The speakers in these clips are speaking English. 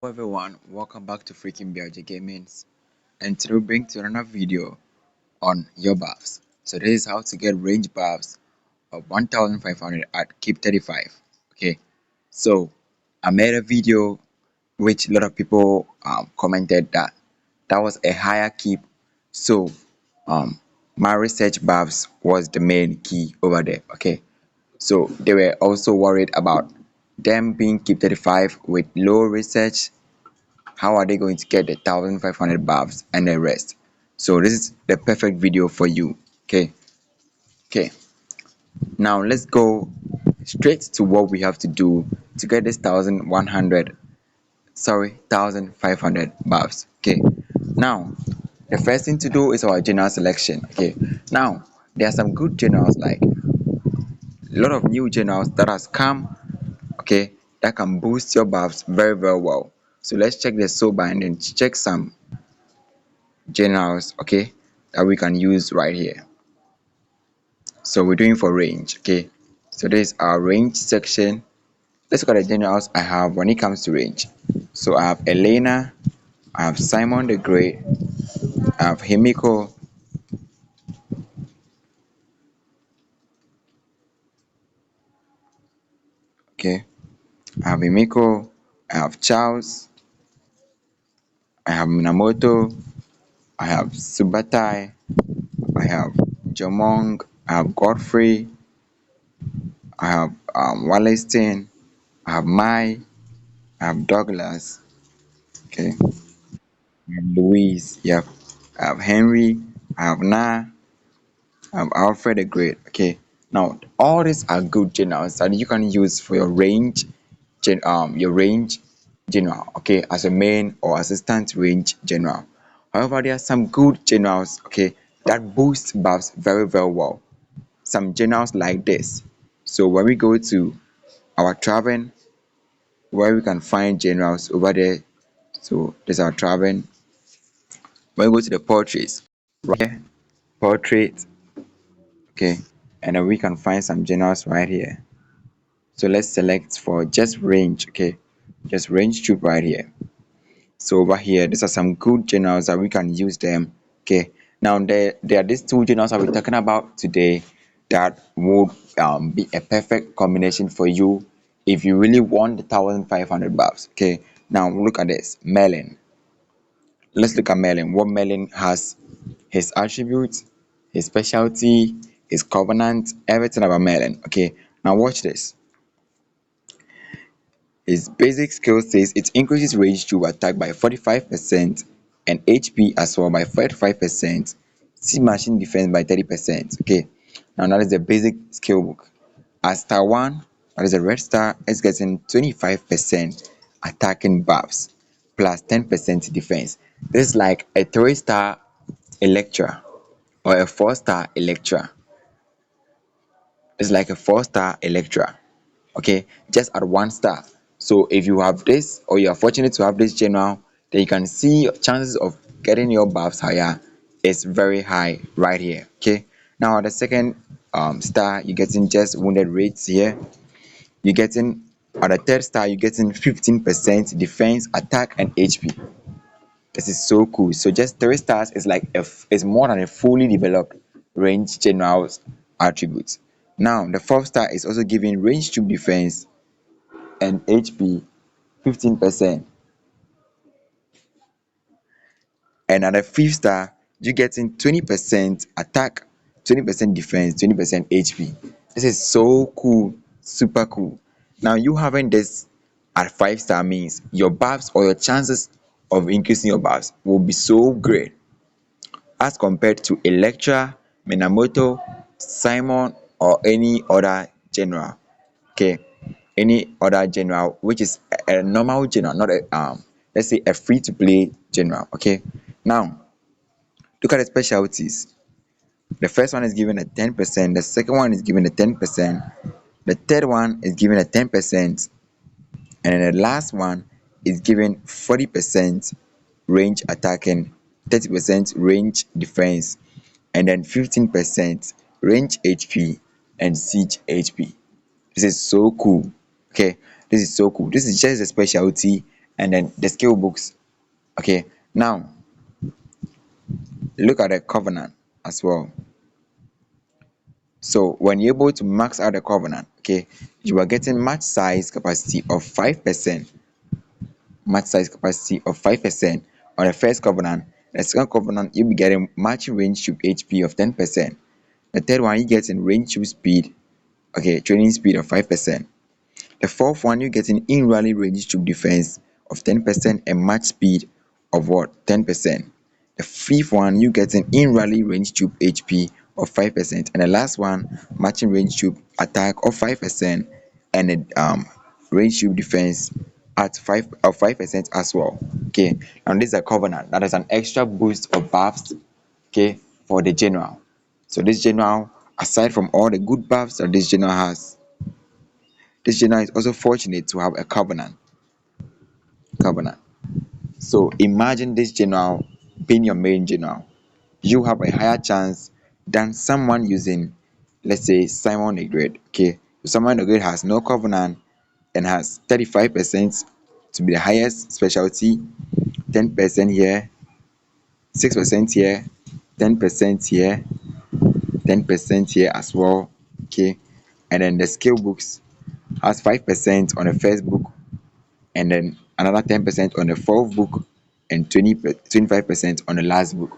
Hello everyone, welcome back to Freakin Gamings, and today we bring to another video on your buffs. So this is how to get range buffs of 1500 at keep 35. Okay, so I made a video which a lot of people commented that was a higher keep. So um my research buffs was the main key over there. Okay, so they were also worried about them being keep 35 with low research. How are they going to get the 1500 buffs and the rest? So this is the perfect video for you. Okay, now let's go straight to what we have to do to get this 1500 buffs. Okay, now the first thing to do is our general selection. Okay, now there are some good generals, like a lot of new generals that has come, okay, that can boost your buffs very well. So let's check the sober and then check some generals, okay, that we can use right here. So we're doing for range. Okay, so this is our range section. Let's look at the generals I have when it comes to range. So I have Elena, I have Simon the Great, I have Himiko, okay, I have Himiko, I have Charles, I have Minamoto, I have Subatai, I have Jomong, I have Godfrey, I have Wallenstein, I have Mai, I have Douglas, okay, I have Louise, yeah, I have Henry, I have Na, I have Alfred the Great. Okay, now all these are good generals that you can use for your range general. Okay, as a main or assistant range general. However, there are some good generals. Okay, that boost buffs very well. Some generals like this. So when we go to our Traven, where we can find generals over there. So there's our Traven. When we go to the portraits, right here, portrait, okay, and then we can find some generals right here. So let's select for just range, okay, just range troop right here. So over here, these are some good generals that we can use them. Okay, now there are these two generals that we're talking about today that would be a perfect combination for you if you really want the 1500 buffs. Okay, now look at this Merlin. Let's look at Merlin. What Merlin has, his attributes, his specialty, his covenant, everything about Merlin. Okay, now watch this. His basic skill says it increases range to attack by 45% and HP as well by 45%, see machine defense by 30%. Okay, now that is the basic skill book. As star 1, that is a red star, is getting 25% attacking buffs plus 10% defense. This is like a 3-star Electra or a 4-star Electra. It's like a 4-star Electra, okay, just at 1 star. So if you have this or you are fortunate to have this general, then you can see your chances of getting your buffs higher is very high right here. Okay, now at the second star, you're getting just wounded rates here. You're getting at the third star, you're getting 15% defense, attack, and HP. This is so cool. So just 3 stars is like is more than a fully developed range general's attributes. Now the fourth star is also giving range troop defense and HP 15%, and at the fifth star you getting 20% attack, 20% defense, 20% HP. This is so cool, super cool. Now you having this at 5 star means your buffs or your chances of increasing your buffs will be so great as compared to Electra, Minamoto, Simon, or any other general. Okay, any other general which is a normal general, not a let's say a free to play general. Okay, now look at the specialties. The first one is given a 10%, the second one is given a 10%, the third one is given a 10%, and then the last one is given 40% range attacking, 30% range defense, and then 15% range HP and siege HP. This is so cool. Okay, this is so cool. This is just a specialty, and then the skill books. Okay, now look at the covenant as well. So when you're able to max out the covenant, okay, you are getting match size capacity of 5%. Match size capacity of 5% on the first covenant. The second covenant, you'll be getting matching range tube HP of 10%. The third one, you get in range tube speed, okay, training speed of 5%. The fourth one, you get in rally range tube defense of 10% and match speed of what? 10%. The fifth one, you get in rally range tube HP of 5%. And the last one, matching range tube attack of 5% and a range tube defense at 5% as well. Okay, and this is a covenant that is an extra boost of buffs, okay, for the general. So this general, aside from all the good buffs that this general has, this general is also fortunate to have a covenant. So imagine this general being your main general. You have a higher chance than someone using, let's say, Simon Negrade. Okay, if Simon Negrade has no covenant and has 35% to be the highest specialty, 10% here, 6% here, 10% here, 10% here as well. Okay, and then the skill books has 5% on the first book, and then another 10% on the fourth book, and 25% on the last book.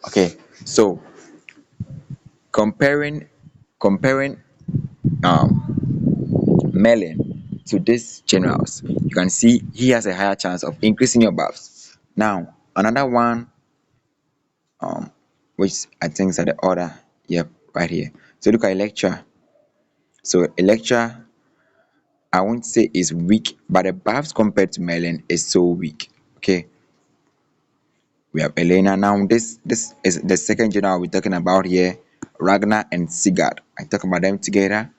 Okay, so comparing um Merlin to these generals, you can see he has a higher chance of increasing your buffs. Now another one, which I think is at the order, yep, right here. So look at Electra. So Electra, I won't say is weak, but the buffs compared to Merlin is so weak. Okay, we have Elena. Now this is the second general we're talking about here, Ragnar and Sigurd. I talk about them together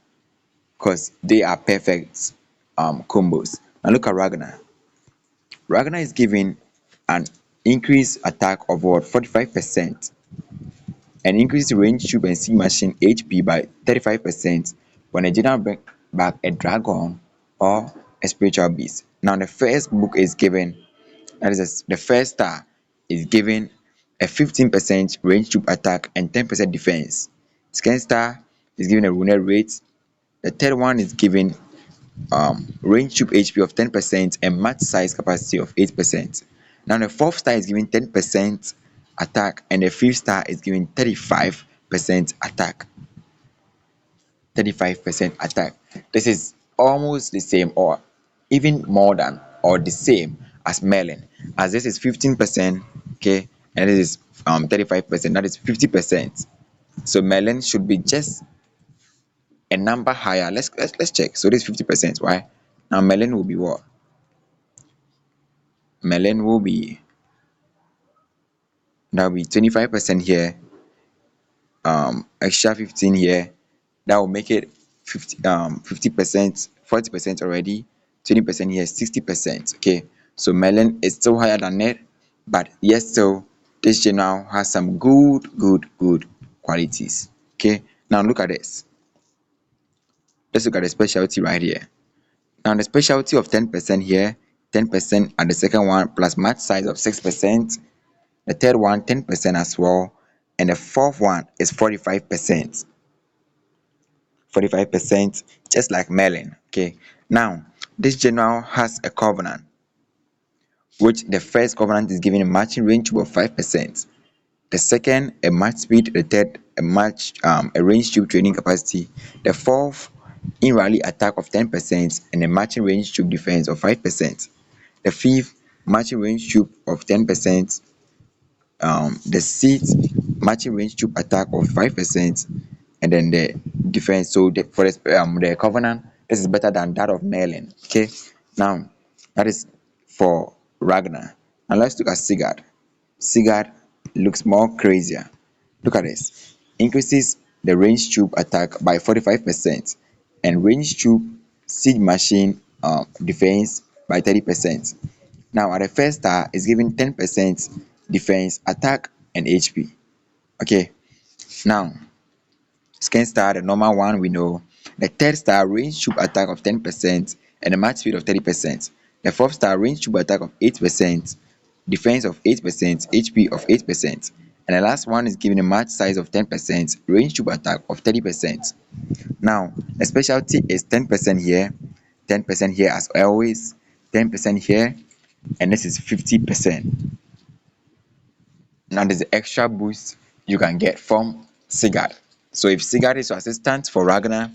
because they are perfect combos. Now look at Ragnar. Ragnar is giving an increased attack of what, 45%, and increased range tube and sea machine HP by 35% when a general bring back a dragon or a spiritual beast. Now the first book is given, that is the first star is given a 15% range tube attack and 10% defense. Second star is given a rune rate. The third one is given range tube HP of 10% and match size capacity of 8%. Now the fourth star is given 10% attack, and the fifth star is given 35% attack. 35% attack. This is almost the same or even more than or the same as Merlin, as this is 15%, okay, and this is 35%, that is 50%. So Merlin should be just a number higher. Let's check. So this is 50%. Why? Now Merlin will be what? Merlin will be, that will be 25% here, extra 15 here. That will make it 50%, 40% already. 20% here, 60%. Okay, so Merlin is still higher than it, but yes, still this general has some good qualities. Okay, now look at this. Let's look at the specialty right here. Now the specialty of 10% here, 10% at the second one, plus match size of 6%. The third one, 10% as well. And the fourth one is 45%. 45%, just like Merlin. Okay. Now, this general has a covenant, which the first covenant is giving a matching range of 5%. The second, a match speed. The third, a range tube training capacity. The fourth, in rally attack of 10% and a matching range tube defense of 5%. The fifth, matching range tube of 10%. The sixth, matching range tube attack of 5%, and then the defense. So for the covenant, this is better than that of Merlin. Okay, now that is for Ragnar. Now let's look at Sigurd. Sigurd looks more crazier. Look at this. Increases the range tube attack by 45% and range tube siege machine defense by 30%. Now at the first star is given 10% defense, attack, and HP. Okay, now second star, the normal one we know. The third star, range tube attack of 10% and a match speed of 30%. The fourth star, range troop attack of 8%, defense of 8%, HP of 8%. And the last one is given a match size of 10%, range troop attack of 30%. Now, the specialty is 10% here, 10% here as always, 10% here, and this is 50%. Now, there's the extra boost you can get from Sigurd. So, if Sigurd is your assistant for Ragnar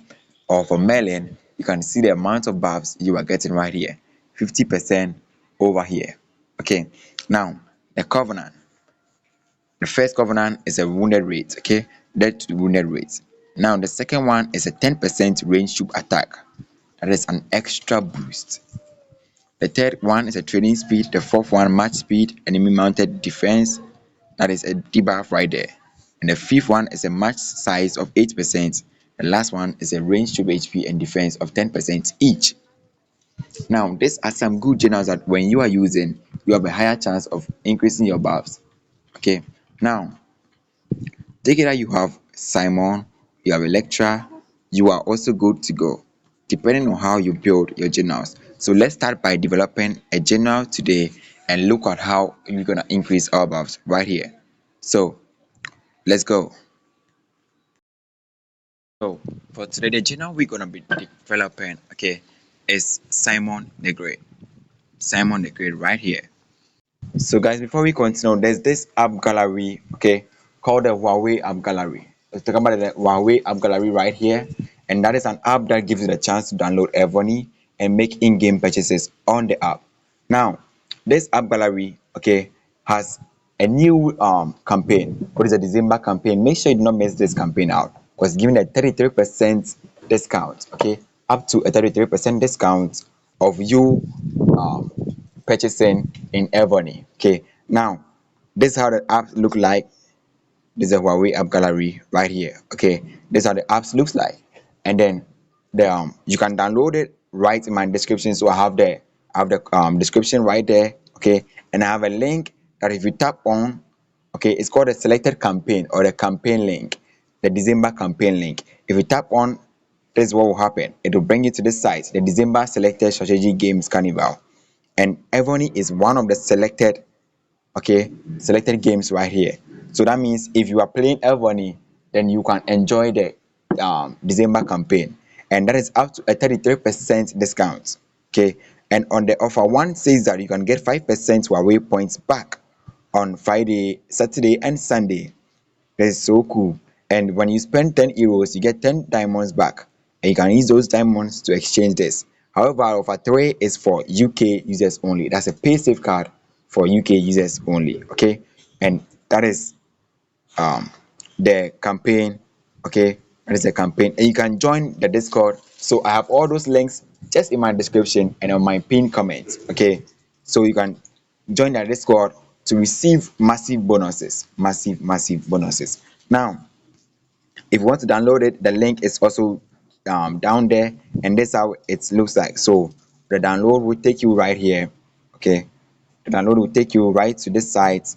or for Merlin, you can see the amount of buffs you are getting right here, 50% over here. Okay, now the Covenant. The first Covenant is a wounded rate, okay, dead to the wounded rate. Now, the second one is a 10% range troop attack. That is an extra boost. The third one is a training speed. The fourth one, match speed, enemy mounted defense. That is a debuff right there. And the fifth one is a match size of 8%. The last one is a range troop HP and defense of 10% each. Now, these are some good generals that when you are using, you have a higher chance of increasing your buffs. Okay, now take it that you have Simon, you have Electra, you are also good to go, depending on how you build your generals. So let's start by developing a general today and look at how we're gonna increase our buffs right here. So let's go. So for today, the general we're gonna be developing, okay, is Simon the Great. Simon the Great right here. So guys, before we continue, there's this app gallery, okay, called the Huawei app gallery. Let's talk about the Huawei app gallery right here, and that is an app that gives you the chance to download Evony and make in-game purchases on the app. Now, this app gallery, okay, has a new campaign. What is a December campaign? Make sure you do not miss this campaign out, because giving a 33% discount, okay, up to a 33% discount of you um purchasing in Evony. Okay, now this is how the app look like. This is a Huawei app gallery right here. Okay, this is how the apps looks like, and then you can download it right in my description. So I have the description right there. Okay, and I have a link that if you tap on, okay, it's called a selected campaign or the campaign link, the December campaign link. If you tap on, this is what will happen. It will bring you to this site, the December selected strategy games carnival, and Evony is one of the selected, okay, selected games right here. So that means if you are playing Evony, then you can enjoy the December campaign, and that is up to a 33% discount. Okay, and on the offer one says that you can get 5% Huawei points back on Friday, Saturday, and Sunday. That is so cool. And when you spend 10 euros, you get 10 diamonds back. And you can use those diamonds to exchange this. However, offer 3 is for UK users only. That's a pay safe card for UK users only. Okay. And that is um the campaign. Okay. That is the campaign. And you can join the Discord. So I have all those links just in my description and on my pinned comments. Okay. So you can join the Discord to receive massive bonuses, massive bonuses. Now, if you want to download it, the link is also down there, and this is how it looks like. So the download will take you right here. Okay, the download will take you right to this site.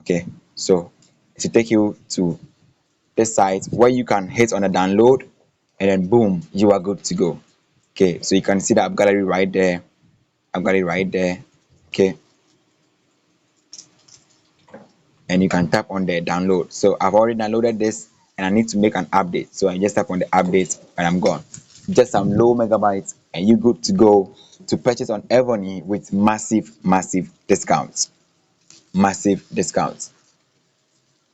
Okay, so it will take you to this site where you can hit on the download, and then boom, you are good to go. Okay, so you can see the app gallery right there. App gallery right there. Okay, and you can tap on the download. So I've already downloaded this and I need to make an update. So I just tap on the update and I'm gone. Just some low megabytes and you good to go to purchase on Evony with massive discounts. Massive discounts.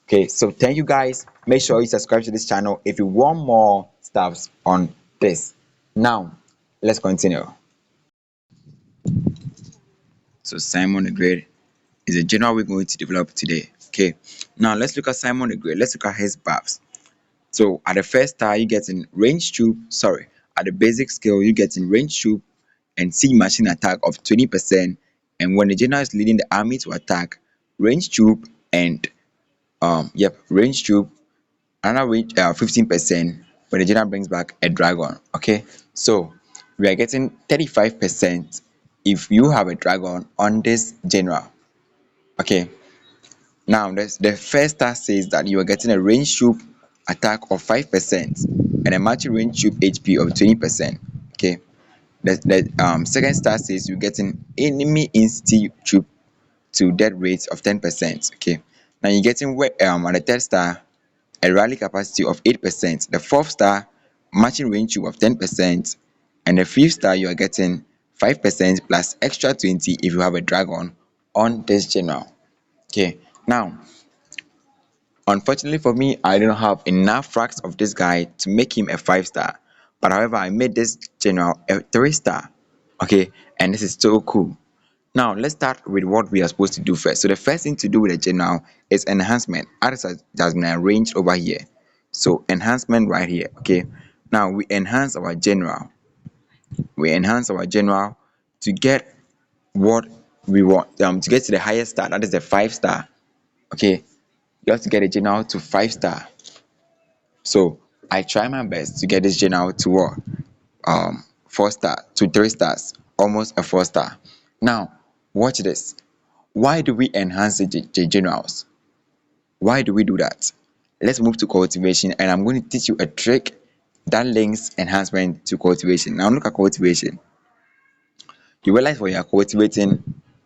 Okay, so thank you guys. Make sure you subscribe to this channel if you want more stuffs on this. Now, let's continue. So Simon the Great is a general we're going to develop today. Okay, now let's look at Simon the Great. Let's look at his buffs. So at the first star, you get in range troop. Sorry, at the basic skill, you get in range troop and siege machine attack of 20%. And when the general is leading the army to attack, range troop and range troop another range 15%. When the general brings back a dragon. Okay, so we are getting 35% if you have a dragon on this general. Okay, now the first star says that you are getting a range troop attack of 5% and a multi range troop HP of 20%. Okay, The second star says you're getting enemy insti troop to death rates of 10%. Okay. Now you're getting at the third star a rally capacity of 8%. The fourth star matching range tube of 10%. And the fifth star you are getting 5% plus extra 20 if you have a dragon on this general. Okay. Now unfortunately for me, I don't have enough fracks of this guy to make him a 5 star. But however, I made this general a 3 star. Okay, and this is so cool. Now let's start with what we are supposed to do first. So the first thing to do with the general is enhancement. As it has been arranged over here. So enhancement right here. Okay. Now we enhance our general. We enhance our general to get what we want. To get to the highest star, that is the 5 star. Okay, you have to get a general to 5 star. So I try my best to get this general to what? 4 star to 3 stars, almost a 4 star. Now, watch this. Why do we enhance the generals? Why do we do that? Let's move to cultivation, and I'm going to teach you a trick that links enhancement to cultivation. Now, look at cultivation. You realize when you are cultivating,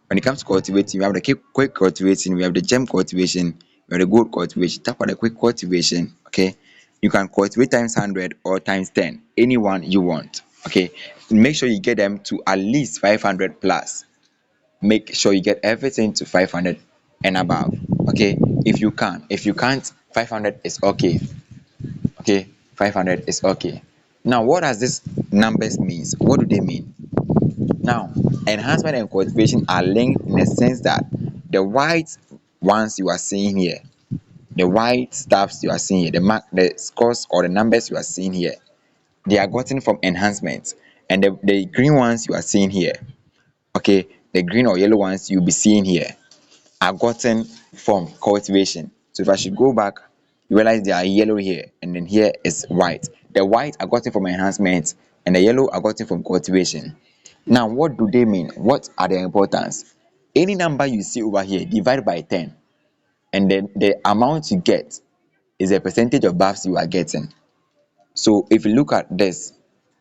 when it comes to cultivating, we have the quick cultivation, we have the gem cultivation, we have the gold cultivation. Tap on the quick cultivation. Okay, you can cultivate times 100 or times 10, anyone you want. Okay, make sure you get them to at least 500 plus. Make sure you get everything to 500 and above. Okay, if you can. If you can't, 500 is okay. Okay, 500 is okay. Now what does this numbers means? What do they mean? Now, enhancement and cultivation are linked in the sense that the white ones you are seeing here, the white stuffs you are seeing here, the scores or the numbers you are seeing here, they are gotten from enhancement. And the green ones you are seeing here, okay, the green or yellow ones you'll be seeing here are gotten from cultivation. So if I should go back, you realize they are yellow here and then here is white. The white are gotten from enhancement and the yellow are gotten from cultivation. Now what do they mean? What are their importance? Any number you see over here divide by 10, and then the amount you get is a percentage of buffs you are getting. So if you look at this,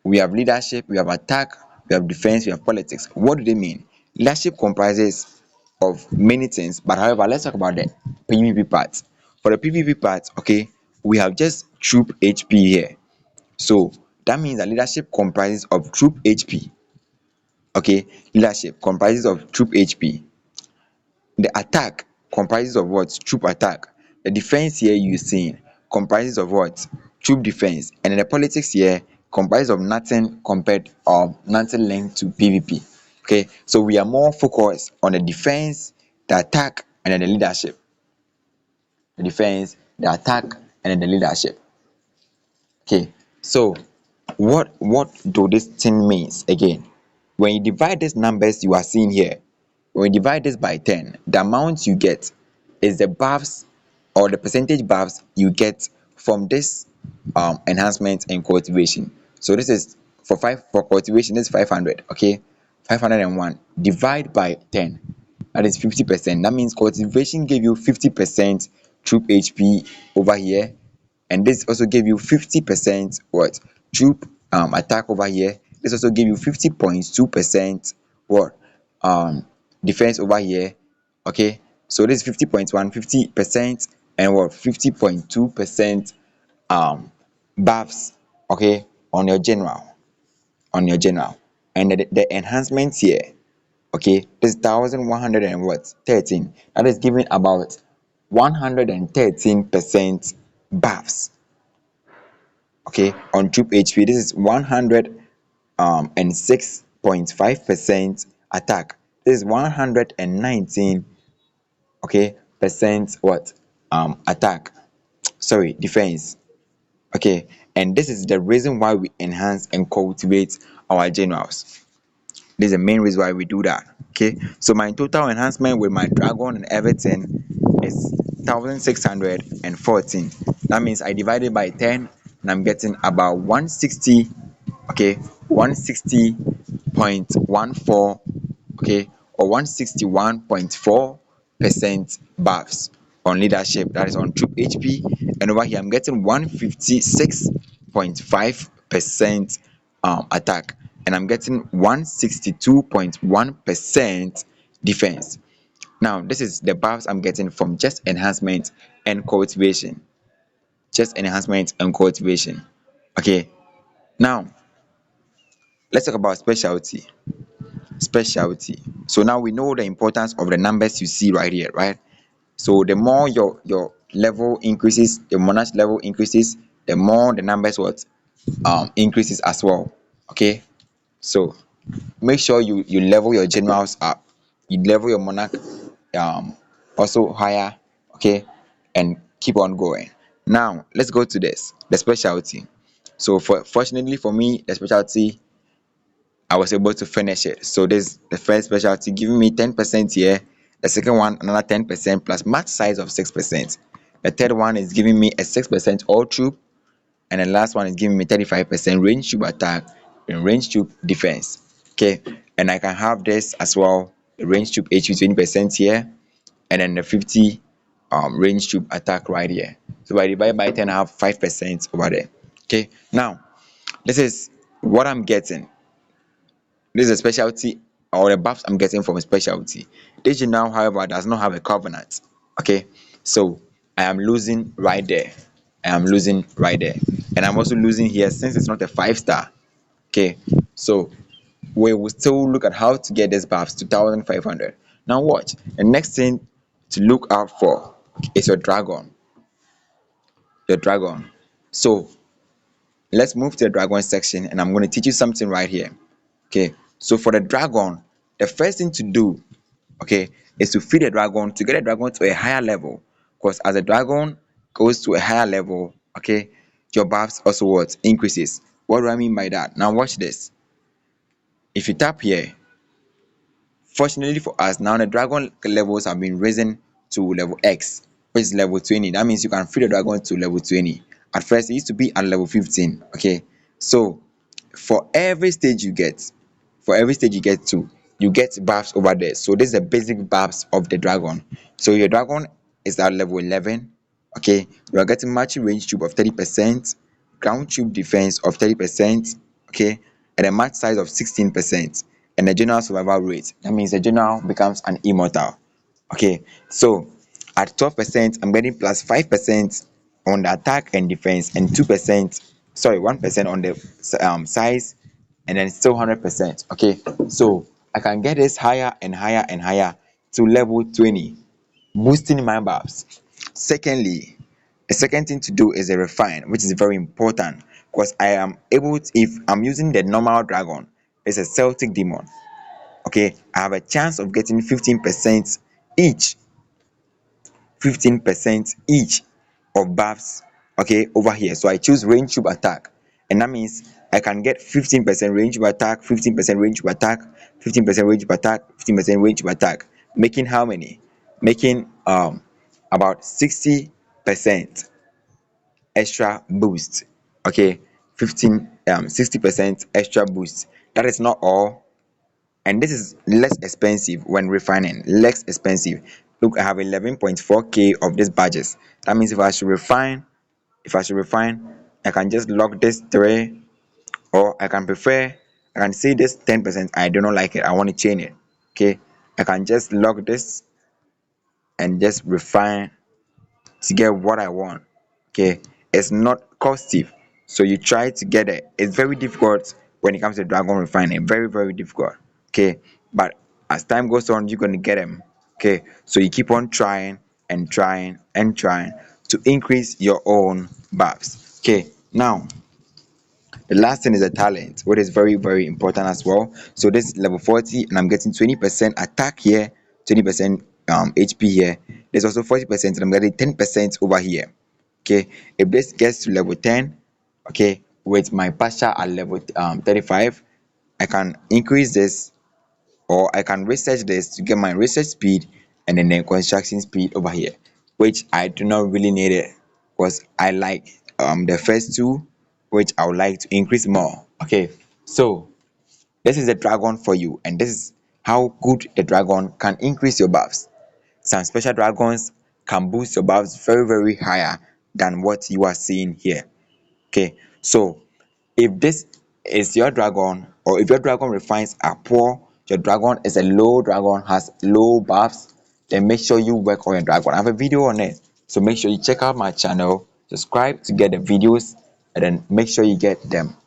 we have leadership, we have attack, we have defense, we have politics. What do they mean? Leadership comprises of many things, but however, let's talk about the PvP part. For the PvP part, okay, we have just troop HP here. So that means that leadership comprises of troop HP. Okay, leadership comprises of troop HP. The attack comprises of what? Troop attack. The defense here you seeing comprises of what? Troop defense. And then the politics here comprises of nothing compared or nothing linked to PvP. Okay, so we are more focused on the defense, the attack, and then the leadership. The defense, the attack, and then the leadership. Okay, so what do this thing means again? When you divide these numbers you are seeing here, when you divide this by 10, the amount you get is the buffs or the percentage buffs you get from this enhancement and cultivation. So this is for cultivation, this is 500. Okay, 501 divide by 10, that is 50%. That means cultivation gave you 50% troop HP over here, and this also gave you 50% what? Troop attack over here. This also gave you 50.2% what? Defense over here. Okay, so this is 50.1, 50%, and what? 50.2% buffs, okay, on your general, and the enhancements here, okay, this 1100 and what? 13. That is giving about 113% buffs, okay, on troop HP. This is 100 and 6.5% attack. This is 119, okay, percent what? Attack, sorry, defense. Okay, and this is the reason why we enhance and cultivate our generals. This is the main reason why we do that. Okay, so my total enhancement with my dragon and everything is 1614. That means I divided by 10 and I'm getting about 160. Okay, 160.14, okay, or 161.4% buffs on leadership, that is on troop HP. And over here I'm getting 156.5% attack. and I'm getting 162.1% defense. Now, this is the buffs I'm getting from just enhancement and cultivation. Just enhancement and cultivation. Okay, now let's talk about specialty. Specialty. So now we know the importance of the numbers you see right here, right? So the more your level increases, your monarch level increases, the more the numbers what increases as well. Okay, so make sure you level your generals up, you level your monarch also higher. Okay, and keep on going. Now let's go to the specialty. So fortunately for me, the specialty, I was able to finish it. So this the first specialty giving me 10% here, the second one another 10% plus match size of 6%. The third one is giving me a 6% all troop, and the last one is giving me 35% range troop attack and range troop defense. Okay, and I can have this as well, the range troop HQ 20% here, and then the 50 range troop attack right here. So by divide by 10, I have 5% over there. Okay, now this is what I'm getting. This is a specialty, or the buffs I'm getting from a specialty. This now, however, does not have a covenant. Okay, so I am losing right there. I am losing right there, and I'm also losing here since it's not a 5 star. Okay, so we will still look at how to get this buffs to 1500. Now watch. The next thing to look out for is your dragon. Your dragon. So let's move to the dragon section, and I'm going to teach you something right here. Okay, so for the dragon, the first thing to do, okay, is to feed the dragon to get the dragon to a higher level. Because as the dragon goes to a higher level, okay, your buffs also what increases. What do I mean by that? Now watch this. If you tap here, fortunately for us, now the dragon levels have been risen to level X, which is level 20. That means you can feed the dragon to level 20. At first it used to be at level 15. Okay, so for every stage you get, to, you get buffs over there. So this is the basic buffs of the dragon. So your dragon is at level 11. Okay, you are getting matching range tube of 30%, ground tube defense of 30%, okay, and a match size of 16%, and a general survival rate. That means the general becomes an immortal. Okay, so at 12%, I'm getting plus 5% on the attack and defense, and 2%, sorry, 1% on the size, and then still 100%. Okay, so I can get this higher and higher and higher to level 20, boosting my buffs. Secondly, the second thing to do is a refine, which is very important, because I am able to, if I'm using the normal dragon, it's a Celtic demon. Okay, I have a chance of getting 15% each, 15% each of buffs, okay, over here. So I choose range tube attack, and that means I can get 15% range tube attack, 15% range tube attack, 15% range tube attack, 15% range tube attack, making how many? Making about 60% extra boost. Okay, 60% extra boost. That is not all, and this is less expensive when refining, less expensive. Look, I have 11.4k of these badges. That means if I should refine, I can just lock this 3, or I can prefer, I can say this 10%, I do not like it, I want to change it. Okay, I can just lock this and just refine to get what I want. Okay, it's not costly, so you try to get it. It's very difficult when it comes to dragon refining, very very difficult. Okay, but as time goes on, you're going to get them. Okay, so you keep on trying and trying and trying to increase your own buffs. Okay, now the last thing is a talent, which is very very important as well. So this is level 40, and I'm getting 20% attack here, 20% HP here. There's also 40%, and I'm getting 10% over here. Okay, if this gets to level 10, okay, with my partial at level 35, I can increase this, or I can research this to get my research speed and then the construction speed over here, which I do not really need it, because I like the first two, which I would like to increase more. Okay, so this is the dragon for you, and this is how good the dragon can increase your buffs. Some special dragons can boost your buffs very very higher than what you are seeing here. Okay, so if this is your dragon, or if your dragon refines are poor, your dragon is a low dragon, has low buffs, then make sure you work on your dragon. I have a video on it, so make sure you check out my channel, subscribe to get the videos, and then make sure you get them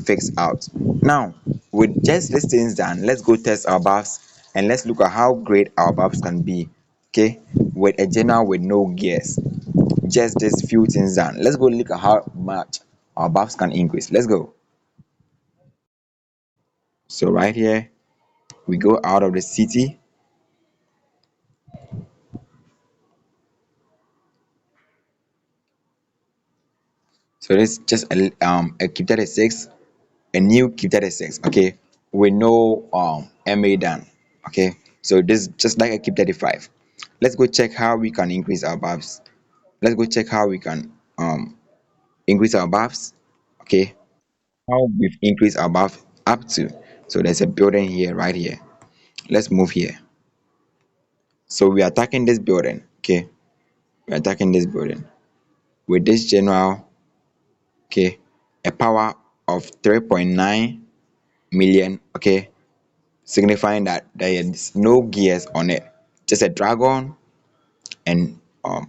fixed out. Now, with just these things done, let's go test our buffs and let's look at how great our buffs can be. Okay, with a general with no gears, just these few things done, let's go look at how much our buffs can increase. Let's go. So right here, we go out of the city. So this is just a Keep 36, a new Keep 36, okay, with no MA done. Okay, so this is just like a Keep 35. Let's go check how we can increase our buffs. Let's go check how we can increase our buffs. Okay, how we've increased our buff up to. So there's a building here, right here. Let's move here. So we are attacking this building. Okay, we're attacking this building with this general. Okay, a power of 3.9 million. Okay, signifying that there is no gears on it, just a dragon and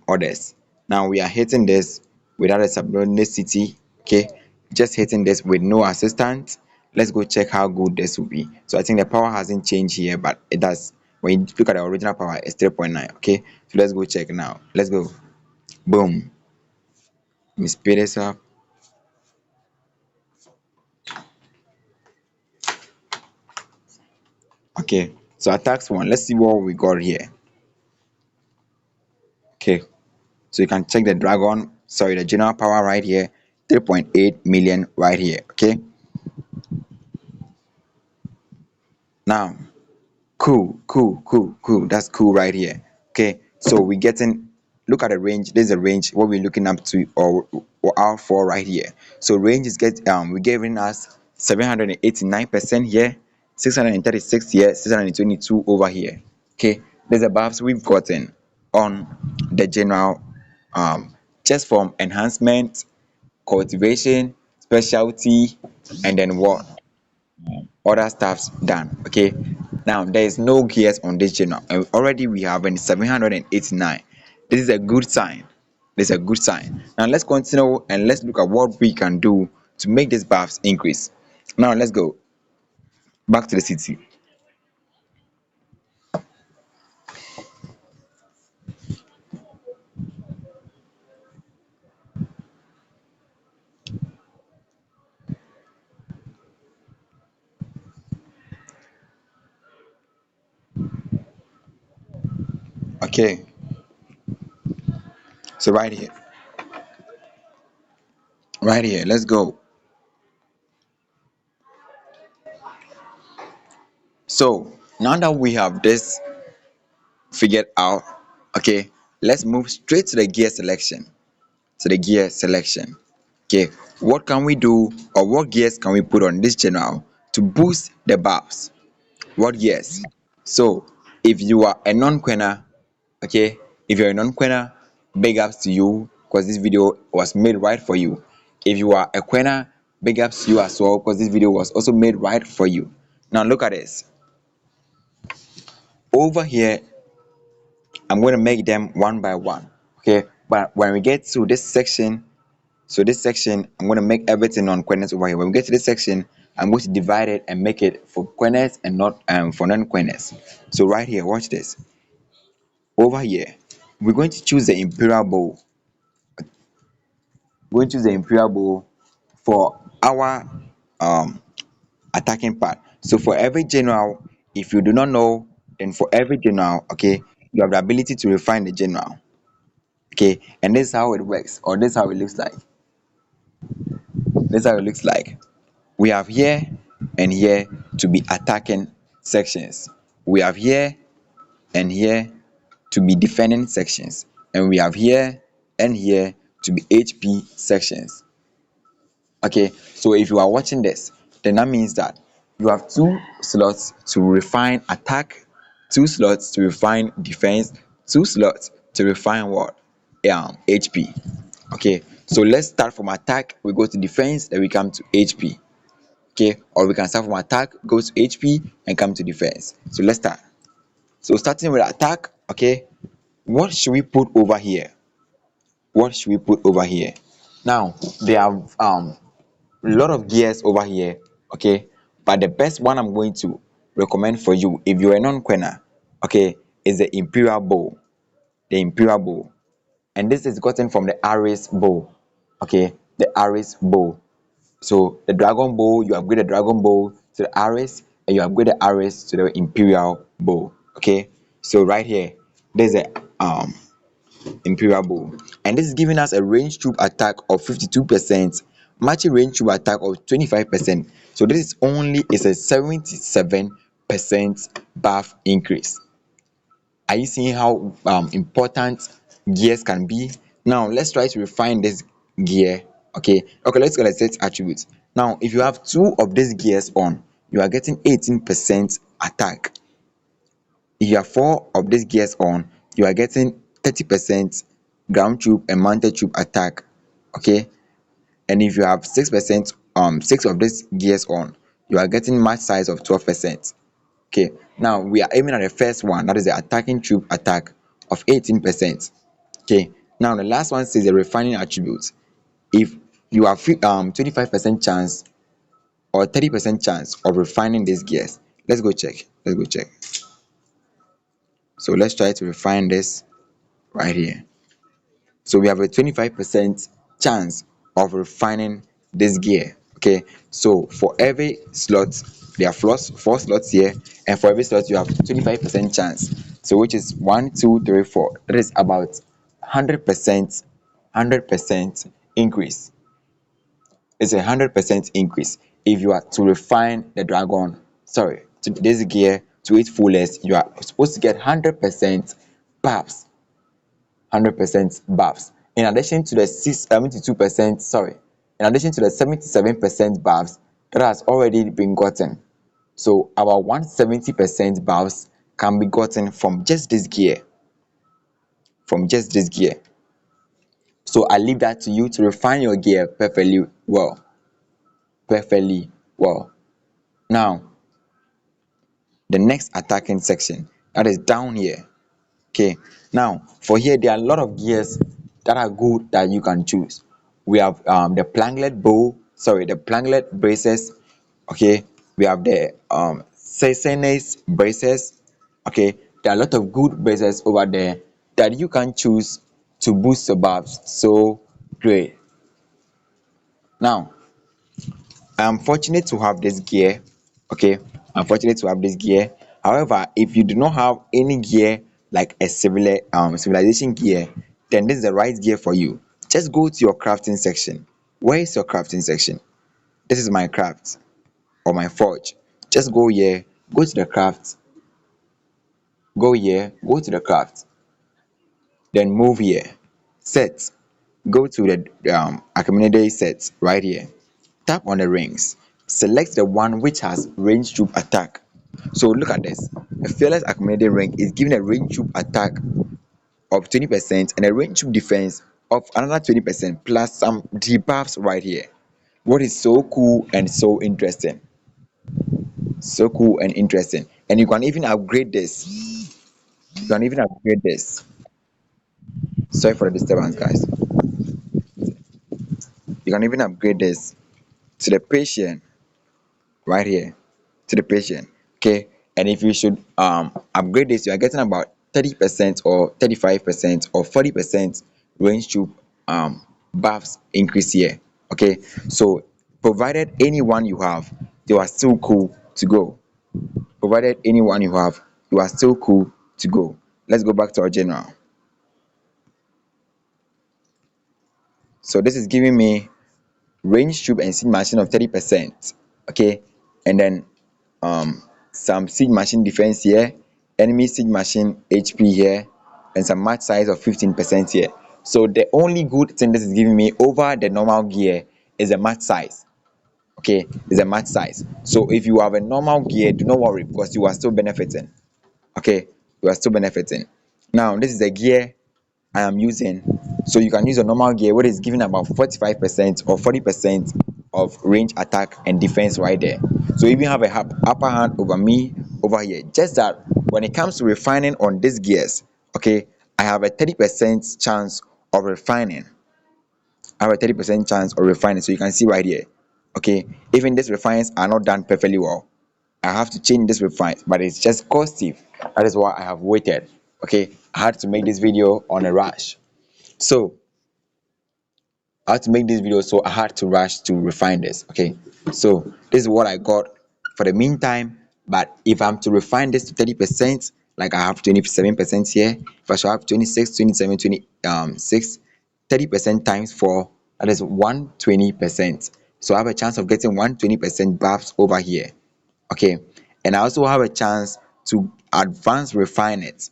others. Now we are hitting this without a subordinate city. Okay, just hitting this with no assistant. Let's go check how good this will be. So I think the power hasn't changed here, but it does. When you look at the original power, it's 3.9. Okay, so let's go check now. Let's go. Boom. Let me speed this up. Okay, so attacks one. Let's see what we got here. Okay, so you can check the dragon, sorry, the general power right here, 3.8 million right here. Okay, now cool, that's cool right here. Okay, so we getting, look at the range. There's a range what we're looking up to, or out for right here. So range is we're giving us 789% here, 636 here, 622 over here. Okay, there's a buffs we've gotten on the general, just from enhancement, cultivation, specialty, and then what other stuff's done. Okay, now there is no gears on this channel, and already we have in 789. This is a good sign. This is a good sign. Now let's continue and let's look at what we can do to make these buffs increase. Now let's go back to the city. Okay, so right here, let's go. So now that we have this figured out, okay, let's move straight to the gear selection. Okay, what can we do, or what gears can we put on this channel to boost the buffs? What gears? So if you are a non-quenner, okay, if you're a non-quenner, big ups to you, because this video was made right for you. If you are a quenner, big ups to you as well, because this video was also made right for you. Now look at this. Over here, I'm going to make them one by one. Okay, but when we get to this section, so this section, I'm going to make everything on queners over here. When we get to this section, I'm going to divide it and make it for queners and not for non-queners. So right here, watch this. Over here, we're going to choose the imperial bow. We're going to choose the imperial bow for our um attacking part. So for every general, if you do not know, then for every general, okay, you have the ability to refine the general. Okay, and this is how it works, or this is how it looks like. This is how it looks like. We have here and here to be attacking sections. We have here and here to be defending sections, and we have here and here to be HP sections. Okay, so if you are watching this, then that means that you have two slots to refine attack, two slots to refine defense, two slots to refine what, HP. Okay, So let's start from attack, we go to defense, then we come to HP. Okay, or we can start from attack, go to HP and come to defense. So let's start. So starting with attack, okay, what should we put over here? What should we put over here? Now there are a lot of gears over here, okay, but the best one I'm going to recommend for you if you're a non-quenner, okay, is the Imperial Bow. The Imperial Bow, and this is gotten from the Ares Bow, okay, the Ares Bow. So the Dragon Bow, you upgrade the Dragon Bow to the Ares, and you upgrade the Ares to the Imperial Bow, okay. So right here, there's a Imperial Bow, and this is giving us a range troop attack of 52%, matching range troop attack of 25%. So this is only is a 77% buff increase. Are you seeing how important gears can be? Now let's try to refine this gear. Okay, let's go, let's set attributes. Now if you have two of these gears on, you are getting 18% attack. If you have four of these gears on, you are getting 30% ground troop and mounted troop attack, okay. And if you have 6%, six of these gears on, you are getting match size of 12%. Okay, now we are aiming at the first one, that is the attacking troop attack of 18%. Okay, now the last one says the refining attributes. If you have 25% chance or 30% chance of refining these gears, let's go check. So let's try to refine this right here. So we have a 25% chance of refining this gear, okay. So for every slot, there are four slots here, and for every slot you have 25% chance, so which is 1 2 3 4, that is about 100% increase. It's 100% increase. If you are to refine the dragon, sorry, to this gear to its fullest, you are supposed to get 100% buffs. 100% buffs, in addition to the 72%, sorry, in addition to the 77% buffs that has already been gotten. So about 170% buffs can be gotten from just this gear, so I leave that to you to refine your gear perfectly well. Now the next attacking section, that is down here. Okay, now for here there are a lot of gears that are good that you can choose. We have the planklet bow, sorry, the planklet braces. Okay, we have the Sesenes braces. Okay, there are a lot of good braces over there that you can choose to boost your buffs so great. Now I'm fortunate to have this gear, okay. I'm fortunate to have this gear. However, if you do not have any gear like a civilization gear, then this is the right gear for you. Just go to your crafting section. Where is your crafting section? This is my craft or my forge. Just go here, go to the craft, go to the craft, then move here, set, go to the accumulated set right here. Tap on the rings, select the one which has range troop attack. So look at this, a fearless accumulated ring is giving a range troop attack of 20% and a range troop defense of another 20% plus some debuffs right here. What is so cool and so interesting, and you can even upgrade this. Sorry for the disturbance, guys. You can even upgrade this to the patient right here, to the patient, okay. And if you should upgrade this, you are getting about 30% or 35% or 40% range troop buffs increase here, okay. So provided anyone you have, you are still cool to go. Provided anyone you have, you are still cool to go. Let's go back to our general. So this is giving me range troop and siege machine of 30%, okay. And then some siege machine defense here, enemy siege machine HP here, and some match size of 15% here. So the only good thing this is giving me over the normal gear is a match size, okay, is a match size. So if you have a normal gear, do not worry, because you are still benefiting, okay, you are still benefiting. Now this is a gear I am using. So you can use a normal gear where it's giving about 45% or 40% of range, attack and defense right there. So you even have a upper hand over me over here. Just that when it comes to refining on these gears, okay, I have a 30% chance of refining. I have a 30% chance of refining. So you can see right here, okay, even these refines are not done perfectly well. I have to change this refines, but it's just costly. That is why I have waited. Okay, I had to make this video on a rush. So I had to make this video, so I had to rush to refine this. Okay, so this is what I got for the meantime. But if I'm to refine this to 30%, like I have 27% here, if I should have 26, 27, 26, 30% times 4, that is 120%. So I have a chance of getting 120% buffs over here. Okay, and I also have a chance to advance refine it.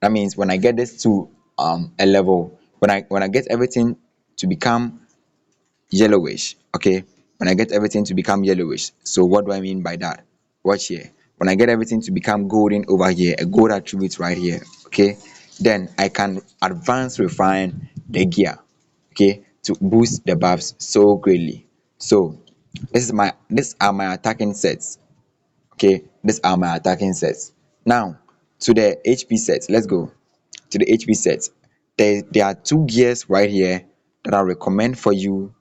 That means when I get this to a level, when I get everything to become yellowish, okay, when I get everything to become yellowish. So what do I mean by that? Watch here. When I get everything to become golden over here, a gold attribute right here, okay, then I can advance refine the gear, okay, to boost the buffs so greatly. So these are my attacking sets. Okay, these are my attacking sets. Now to the HP sets. Let's go to the HP sets. There are two gears right here that I recommend for you.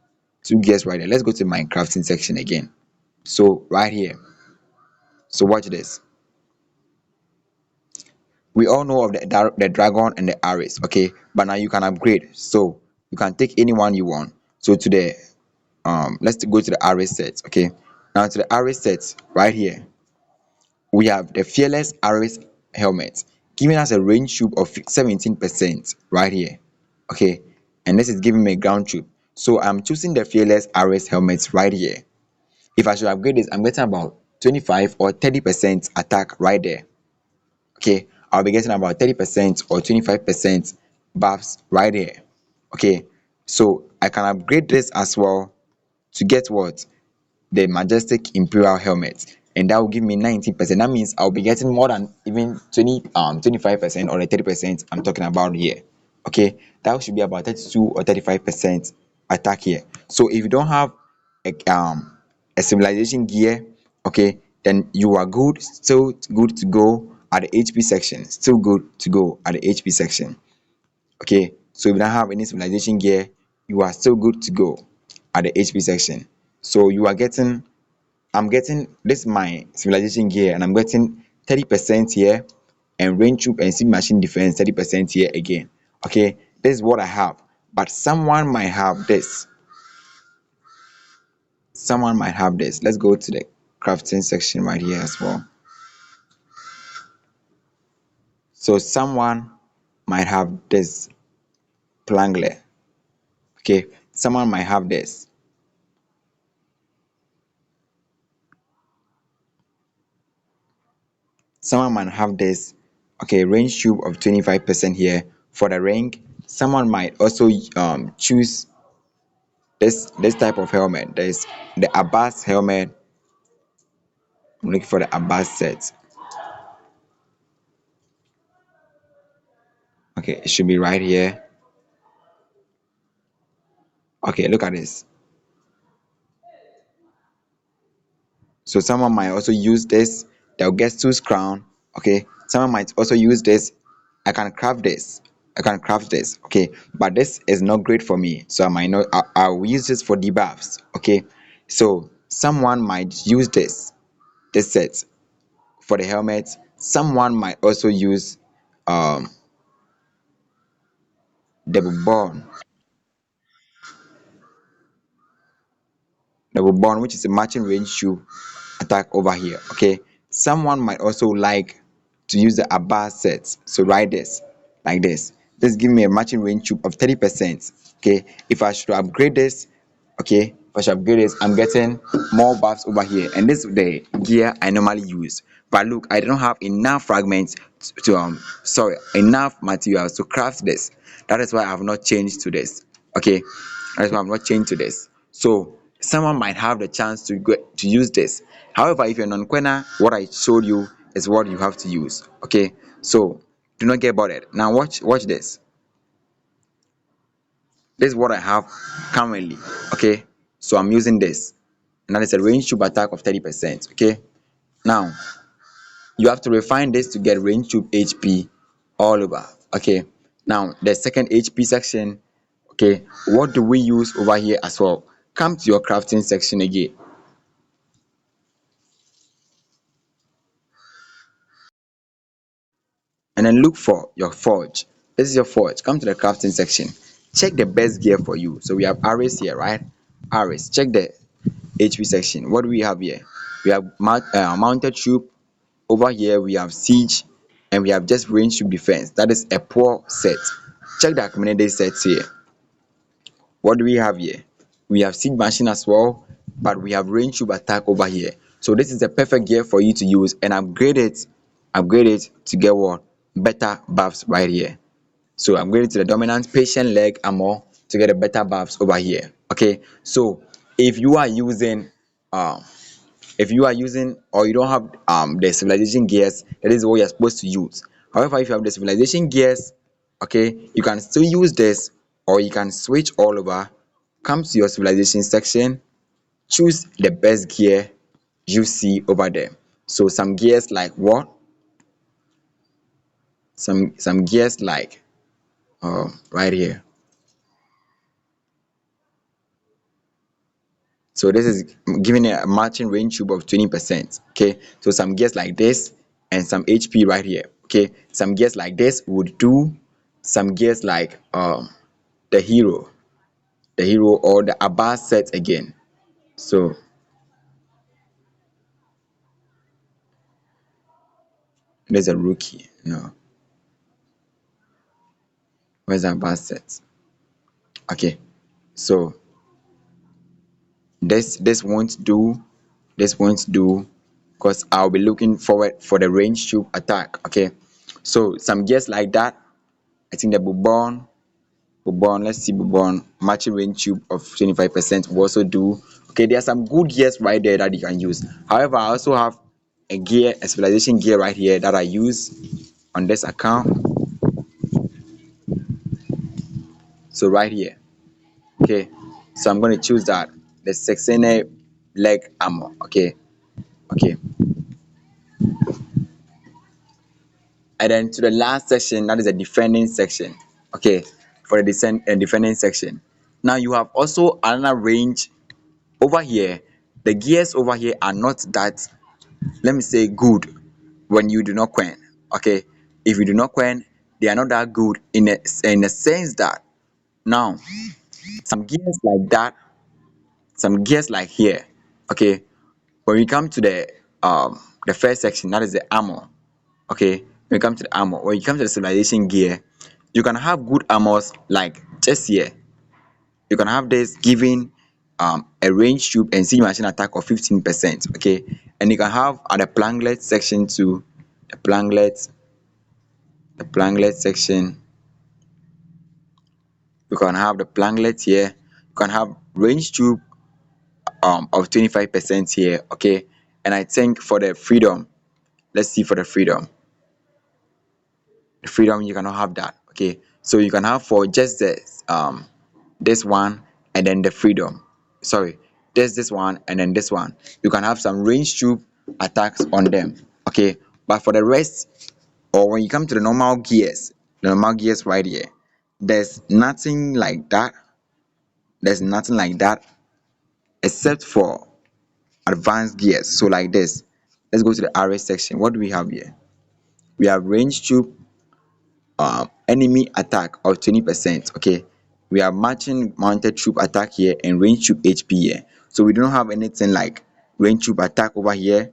Two gears right here. Let's go to my crafting section again. So right here. So watch this. We all know of the dragon and the arrows, okay, but now you can upgrade. So you can take any one you want. So to the let's go to the arrow sets, okay. Now to the arrow sets right here, we have the fearless arrows helmet giving us a range troop of 17% right here, okay, and this is giving me a ground troop. So I'm choosing the fearless arrows helmet right here. If I should upgrade this, I'm getting about 25 or 30% attack right there. Okay, I'll be getting about 30% or 25% buffs right here. Okay, so I can upgrade this as well to get what? The majestic imperial helmet, and that will give me 19%. That means I'll be getting more than even 25% or the 30% I'm talking about here. Okay, that should be about 32 or 35% attack here. So if you don't have a civilization gear, okay, then you are good, still good to go at the HP section, still good to go at the HP section. Okay, so if you don't have any civilization gear, you are still good to go at the HP section. So you are getting, I'm getting this my civilization gear, and I'm getting 30% here, and range troop and sea machine defense 30% here again. Okay, this is what I have, but someone might have this. Someone might have this. Let's go to the crafting section right here as well. So someone might have this plangler. Okay, someone might have this. Someone might have this. Okay, range tube of 25% here for the rank. Someone might also choose this type of helmet. There's the Abbas helmet. I'm looking for the Abbas set. Okay, it should be right here. Okay, look at this. So someone might also use this. They'll get Sue's crown. Okay, someone might also use this. I can craft this. I can craft this. Okay, but this is not great for me, so I might not. I'll use this for debuffs. Okay, so someone might use this set for the helmet. Someone might also use um the bone, which is a matching range shoe attack over here. Okay, someone might also like to use the Abbas set. So write this like this. This give me a matching range troop of 30%. Okay, if I should upgrade this, okay, if I should upgrade this, I'm getting more buffs over here, and this is the gear I normally use. But look, I don't have enough fragments to sorry, enough materials to craft this. That is why I have not changed to this. Okay, that's why I'm not changed to this. So someone might have the chance to use this. However, if you're non-quenner, what I showed you is what you have to use. Okay, so do not get bothered. Now watch this. This is what I have currently. Okay, so I'm using this, and that is a range tube attack of 30%. Okay, now you have to refine this to get range tube HP all over. Okay, now the second HP section. Okay, what do we use over here as well? Come to your crafting section again, and then look for your forge. This is your forge. Come to the crafting section, check the best gear for you. So we have arrows here, right? Arrows. Check the HP section. What do we have here? We have mounted troop. Over here we have siege, and we have just range troop defense. That is a poor set. Check the accumulated sets here. What do we have here? We have siege machine as well, but we have range troop attack over here. So this is the perfect gear for you to use and upgrade it to get what? Better buffs right here. So I'm going to the dominant patient leg armor to get a better buffs over here. Okay, so if you are using um or you don't have the civilization gears, that is what you're supposed to use. However, if you have the civilization gears, okay, you can still use this, or you can switch all over. Come to your civilization section, choose the best gear you see over there. So some gears like what? Some gears like right here. So this is giving a matching range tube of 20%. Okay, so some gears like this and some HP right here. Okay, some gears like this would do. Some gears like the hero or the Abbas set again. So there's a rookie. No, where's the Abbas set? Okay, so this won't do. This won't do because I'll be looking forward for the range tube attack. Okay, so some gears like that. I think the Bourbon, let's see Bourbon, matching range tube of 25% will also do. Okay, there are some good gears right there that you can use. However, I also have a civilization gear right here that I use on this account. So right here, okay, so I'm going to choose that, the Sexene leg armor. Okay, okay, and then to the last section, that is the defending section. Okay, for the defending section. Now you have also another range over here. The gears over here are not that, let me say, good when you do not quen. Okay, if you do not quen, they are not that good in a sense that now some gears like that, some gears like here. Okay, when we come to the first section, that is the armor. Okay, when you come to the armor, when you come to the civilization gear, you can have good armors like just here. You can have this giving a range tube and siege machine attack of 15%. Okay, and you can have at the planglet section too. The planglet section, you can have the planglet here. You can have range tube of 25% here. Okay, and I think for the freedom, let's see, for the freedom you cannot have that. Okay, so you can have for just this one, and then the freedom, sorry, this one and then this one, you can have some range tube attacks on them. Okay, but for the rest, or when you come to the normal gears right here, there's nothing like that. There's nothing like that except for advanced gears. So like this, let's go to the RS section. What do we have here? We have range tube enemy attack of 20%. Okay, we are matching mounted troop attack here and range troop HP here. So we don't have anything like range troop attack over here.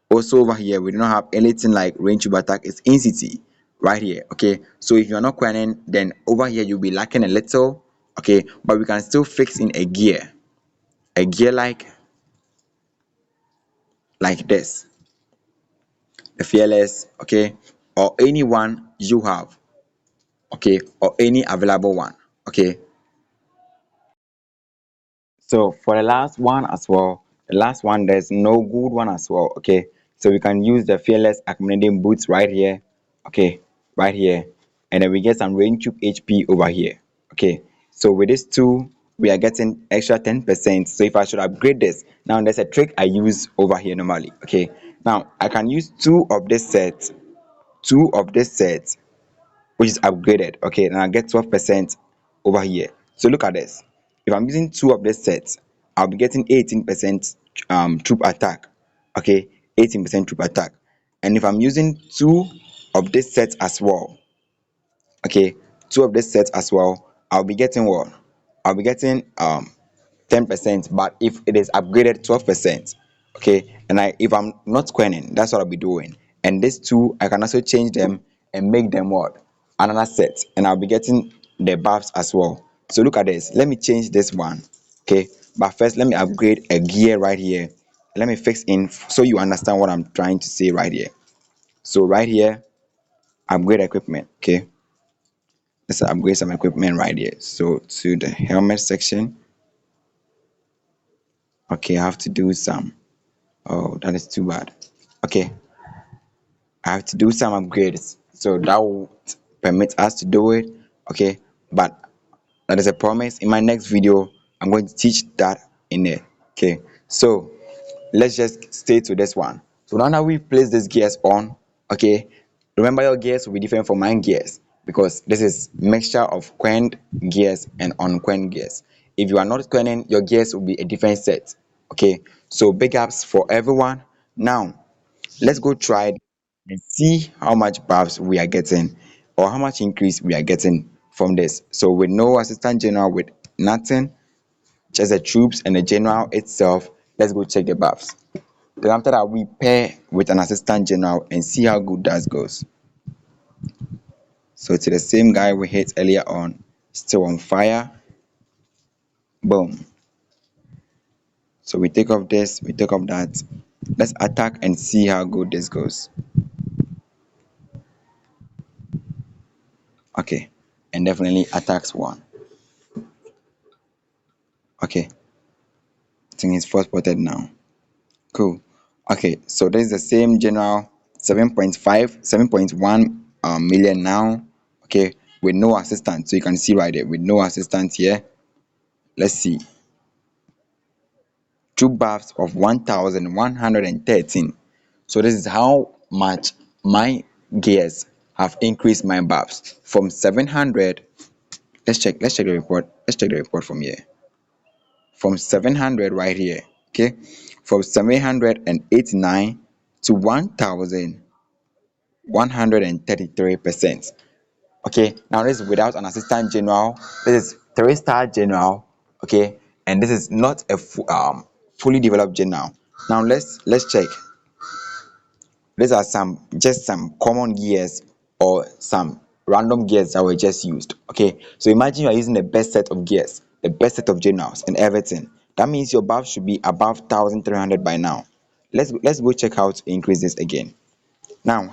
Also over here we don't have anything like range troop attack. It's incity right here. Okay, so if you're not quenning, then over here you'll be lacking a little. Okay, but we can still fix in a gear like this, the fearless. Okay, or anyone you have. Okay, or any available one. Okay, so for the last one as well, the last one, there's no good one as well. Okay, so we can use the fearless accommodating boots right here. Okay, right here, and then we get some range tube HP over here. Okay, So with this two, we are getting extra 10%. So if I should upgrade this, now there's a trick I use over here normally. Okay, now I can use two of this set which is upgraded. Okay, and I get 12% over here. So look at this. If I'm using two of this sets, I'll be getting 18% troop attack. Okay, 18% troop attack. And if I'm using two of this set as well, okay, two of this set as well, I'll be getting what? I'll be getting 10%, but if it is upgraded 12%. Okay, and if I'm not squaring, that's what I'll be doing. And these two, I can also change them and make them what? Another set, and I'll be getting the buffs as well. So look at this. Let me change this one. Okay, but first let me upgrade a gear right here. Let me fix in so you understand what I'm trying to say right here. So right here, upgrade equipment. Okay, let's upgrade some equipment right here. So to the helmet section. Okay, I have to do some. Oh, that is too bad. Okay, I have to do some upgrades. So that will permit us to do it. Okay, but that is a promise. In my next video, I'm going to teach that in there. Okay, so let's just stay to this one. So now that we place these gears on, okay, remember your gears will be different from mine gears because this is mixture of quenched gears and unquenched gears. If you are not quenching, your gears will be a different set. Okay, so big ups for everyone. Now let's go try and see how much buffs we are getting or how much increase we are getting from this. So with no assistant general, with nothing, just the troops and the general itself, let's go check the buffs. Then after that, we pair with an assistant general and see how good that goes. So to the same guy we hit earlier on, still on fire. Boom. So we take off this, we take off that. Let's attack and see how good this goes. Okay, and definitely attacks one. Okay, I think it's first spotted now. Cool. Okay, so this is the same general 7.5, 7.1 million now. Okay, with no assistant. So you can see right there with no assistant here. Let's see. Two buffs of 1113. So this is how much my gears have increased my buffs from 700. Let's check the report. Let's check the report from here. From 700 right here. Okay, from 789 to 1133%. Okay, now this is without an assistant general. This is 3-star general. Okay, and this is not a fully developed general. Now let's check. These are some common gears or some random gears that were just used. Okay, so imagine you are using the best set of gears, the best set of generals and everything. That means your buff should be above 1300 by now. Let's go check how to increase this again. Now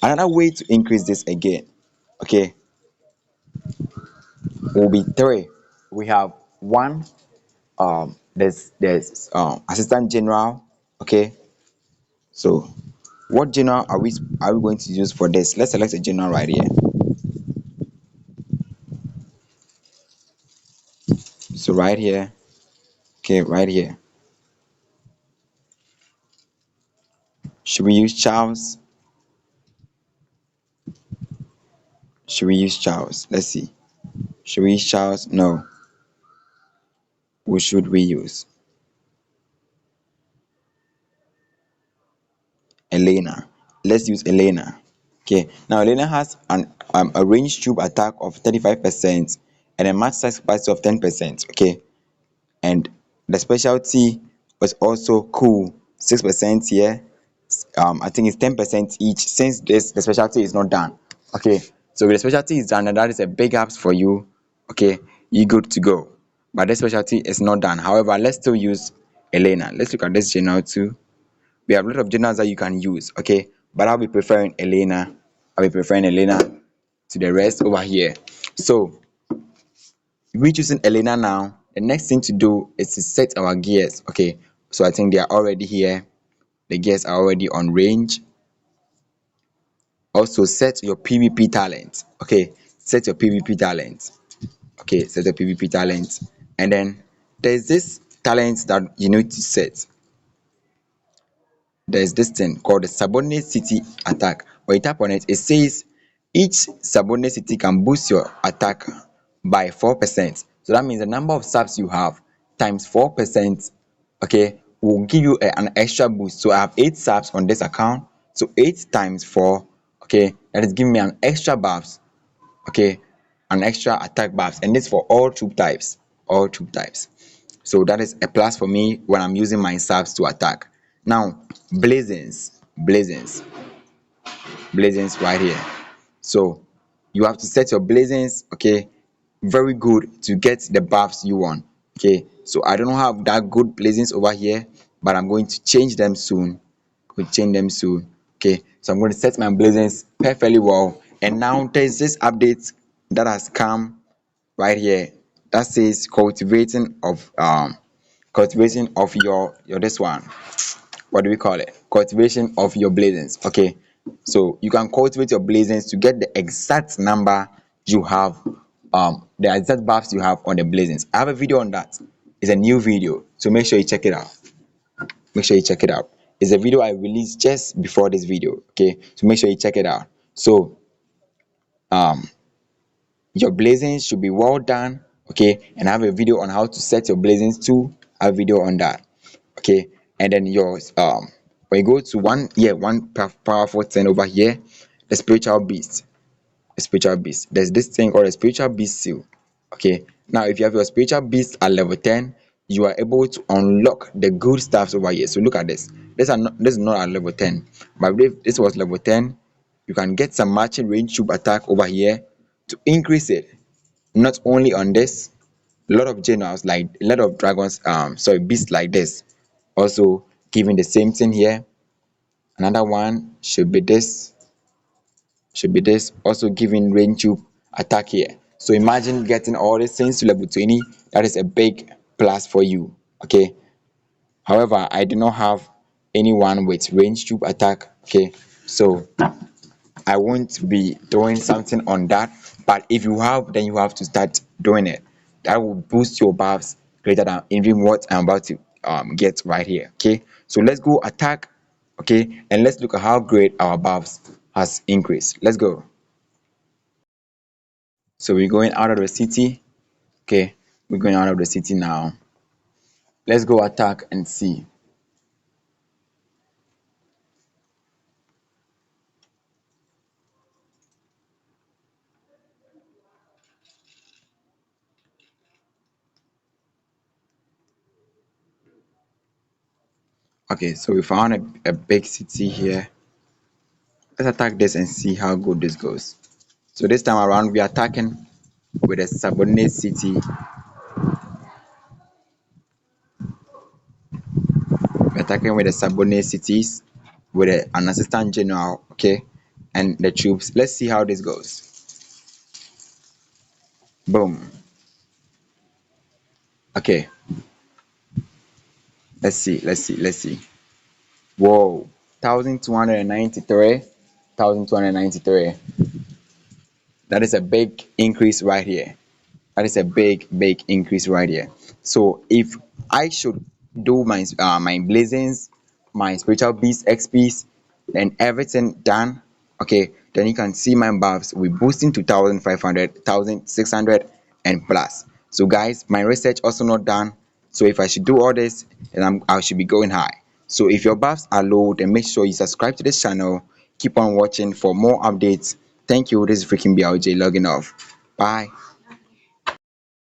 another way to increase this again, okay, will be three. We have one, there's assistant general. Okay, so what general are we going to use for this? Let's select a general right here. So right here, okay, right here, should we use Charles? Should we use Charles? Let's see. Should we use Charles? No. Who should we use? Elena. Let's use Elena. Okay, now Elena has a range troop attack of 35% and a match size capacity of 10%. Okay, and the specialty was also cool, 6% here. I think it's 10% each since the specialty is not done. Okay, so if the specialty is done, and that is a big ups for you. Okay, you good to go. But this specialty is not done. However, let's still use Elena. Let's look at this general too. We have a lot of generals that you can use. Okay, but I'll be preferring Elena. To the rest over here. So if we're choosing Elena now, the next thing to do is to set our gears. Okay, so I think they are already here. The gears are already on range. Also set your PvP talent. Okay, set your PvP talent. Okay, set a PvP talent. And then there's this talent that you need to set. There's this thing called the subordinate city attack. When you tap on it, it says each subordinate city can boost your attack by 4%. So that means the number of subs you have times 4%, okay, will give you an extra boost. So I have 8 subs on this account. So 8 times 4, okay, that is giving me an extra buffs, okay, an extra attack buffs, and this for all troop types, all troop types. So that is a plus for me when I'm using my subs to attack. Now blazings right here. So you have to set your blazings, okay, very good to get the buffs you want. Okay, so I don't have that good blazings over here, but I'm going to change them soon. Okay, so I'm going to set my blazings perfectly well. And now there's this update that has come right here that says cultivation of your this one, what do we call it, cultivation of your blazings. Okay, so you can cultivate your blazings to get the exact number you have, the exact buffs you have on the blazings. I have a video on that. It's a new video, so make sure you check it out. It's a video I released just before this video. Okay, so make sure you check it out. So um your blazings should be well done. Okay, and I have a video on how to set your blazings too. I have a video on that. Okay, and then yours, when you go to powerful thing over here, the spiritual beast. There's this thing called a spiritual beast seal. Okay, now if you have your spiritual beast at level 10, you are able to unlock the good stuffs over here. So look at this. This is not at level 10, but if this was level 10, you can get some matching range tube attack over here to increase it. Not only on this, a lot of generals, like a lot of dragons, beasts like this, also giving the same thing here. Another one should be this also giving range tube attack here. So imagine getting all these things to level 20. That is a big plus for you. Okay, however, I do not have anyone with range tube attack. Okay, so I won't be doing something on that. But if you have, then you have to start doing it. That will boost your buffs greater than even what I'm about to get right here. Okay, so let's go attack. Okay, and let's look at how great our buffs has increased. Let's go. So we're going out of the city. Okay, we're going out of the city now. Let's go attack and see. Okay, so we found a big city here. Let's attack this and see how good this goes. So this time around, we're attacking with a subordinate city. We're attacking with the subordinate cities with an assistant general, okay, and the troops. Let's see how this goes. Boom. Okay, let's see. Whoa, 1293. That is a big increase right here. That is a big increase right here. So if I should do my blazings, my spiritual beast XPs, and everything done, okay, then you can see my buffs will boosting to 1500, 1600 and plus. So guys, my research also not done. So if I should do all this, then I should be going high. So if your buffs are low, then make sure you subscribe to this channel. Keep on watching for more updates. Thank you. This is Freakin BLJ logging off. Bye.